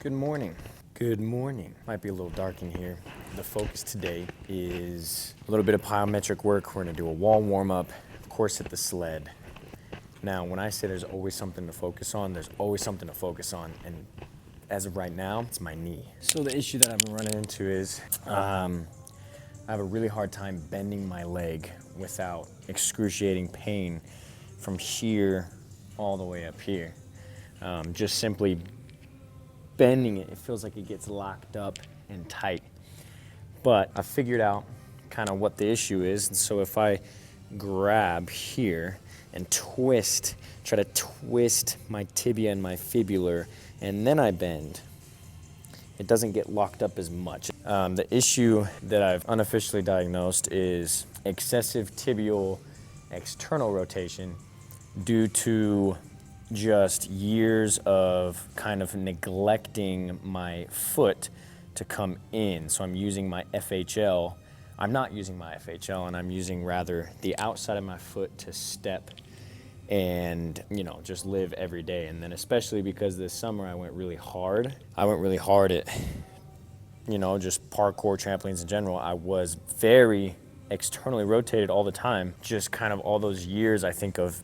Good morning. Good morning. Might be a little dark in here. The focus today is a little bit of plyometric work. We're gonna do a wall warm-up, of course hit the sled. Now, when I say there's always something to focus on, there's always something to focus on. And as of right now, it's my knee. So the issue that I've been running into is I have a really hard time bending my leg without excruciating pain from here all the way up here. Just simply bending it, it feels like it gets locked up and tight. But I figured out kind of what the issue is. And so if I grab here and twist, try to twist my tibia and my fibular, and then I bend, it doesn't get locked up as much. The issue that I've unofficially diagnosed is excessive tibial external rotation due to just years of kind of neglecting my foot to come in. So I'm using my FHL. I'm not using my FHL, and I'm using rather the outside of my foot to step and, you know, just live every day. And then especially because this summer I went really hard. I went really hard at, you know, just parkour, trampolines in general. I was very externally rotated all the time. Just kind of all those years, I think, of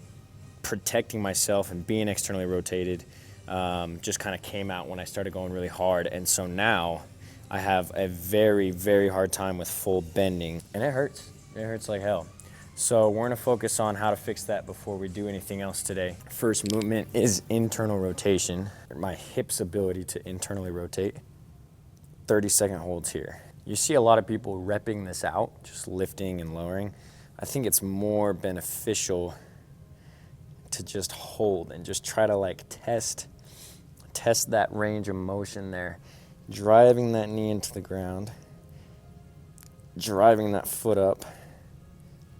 protecting myself and being externally rotated just kind of came out when I started going really hard. And so now I have a very, very hard time with full bending, and it hurts. It hurts like hell. So we're gonna focus on how to fix that before we do anything else today. First movement is internal rotation. My hip's ability to internally rotate. 30-second holds here. You see a lot of people repping this out, just lifting and lowering. I think it's more beneficial to just hold and just try to like test that range of motion there. Driving that knee into the ground, driving that foot up.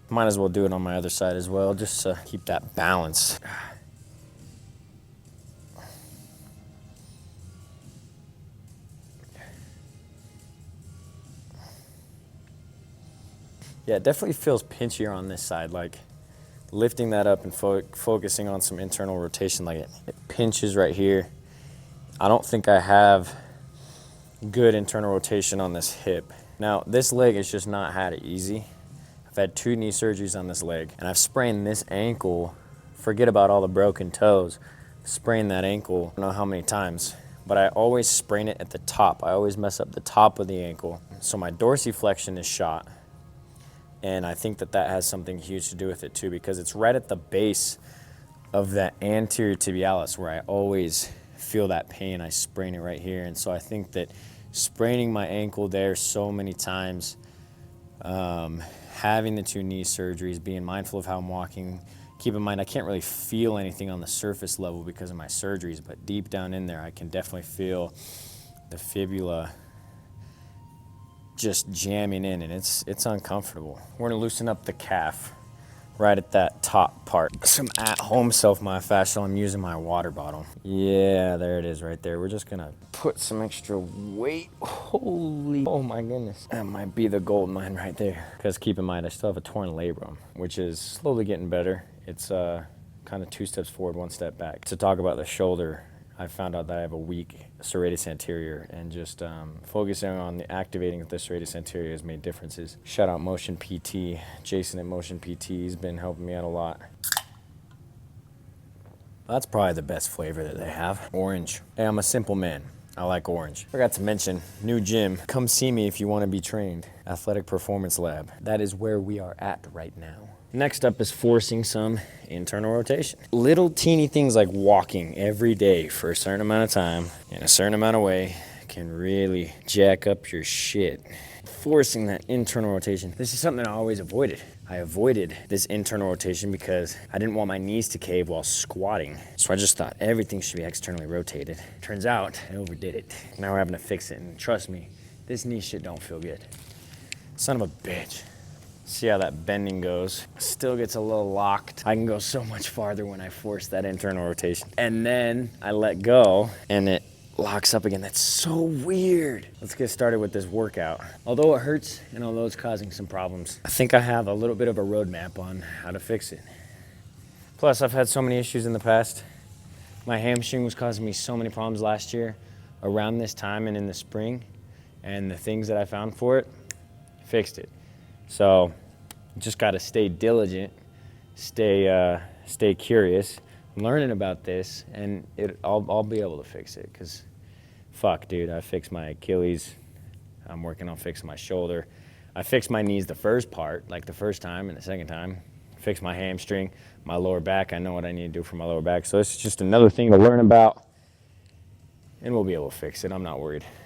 Might as well do it on my other side as well, just to keep that balance. Yeah, it definitely feels pinchier on this side, like lifting that up and focusing on some internal rotation, like it pinches right here. I don't think I have good internal rotation on this hip. Now, this leg has just not had it easy. I've had 2 knee surgeries on this leg, and I've sprained this ankle. Forget about all the broken toes. Sprained that ankle, I don't know how many times, but I always sprain it at the top. I always mess up the top of the ankle. So my dorsiflexion is shot. And I think that that has something huge to do with it too, because it's right at the base of that anterior tibialis where I always feel that pain. I sprain it right here. And so I think that spraining my ankle there so many times, having the 2 knee surgeries, being mindful of how I'm walking, keep in mind I can't really feel anything on the surface level because of my surgeries, but deep down in there I can definitely feel the fibula just jamming in, and it's uncomfortable. We're gonna loosen up the calf right at that top part. Some at-home self-myofascial. I'm using my water bottle. Yeah, there it is right there. We're just gonna put some extra weight. Holy, oh my goodness. That might be the gold mine right there. Because keep in mind, I still have a torn labrum, which is slowly getting better. It's kind of 2 steps forward, 1 step back. To talk about the shoulder, I found out that I have a weak serratus anterior, and just focusing on the activating of the serratus anterior has made differences. Shout out Motion PT. Jason at Motion PT, he's been helping me out a lot. That's probably the best flavor that they have. Orange. Hey, I'm a simple man. I like orange. Forgot to mention, new gym. Come see me if you want to be trained. Athletic Performance Lab. That is where we are at right now. Next up is forcing some internal rotation. Little teeny things like walking every day for a certain amount of time in a certain amount of way can really jack up your shit. Forcing that internal rotation. This is something I always avoided. I avoided this internal rotation because I didn't want my knees to cave while squatting. So I just thought everything should be externally rotated. Turns out I overdid it. Now we're having to fix it, and trust me, this knee shit don't feel good. Son of a bitch. See how that bending goes. Still gets a little locked. I can go so much farther when I force that internal rotation. And then I let go and it locks up again. That's so weird. Let's get started with this workout. Although it hurts and although it's causing some problems, I think I have a little bit of a roadmap on how to fix it. Plus, I've had so many issues in the past. My hamstring was causing me so many problems last year. around this time and in the spring, and the things that I found for it, fixed it. So just got to stay diligent, stay curious, learning about this, and I'll be able to fix it. Because fuck, dude, I fixed my Achilles. I'm working on fixing my shoulder. I fixed my knees the first part, like the first time, and the second time fixed my hamstring, my lower back. I know what I need to do for my lower back. So it's just another thing to learn about, and we'll be able to fix it. I'm not worried.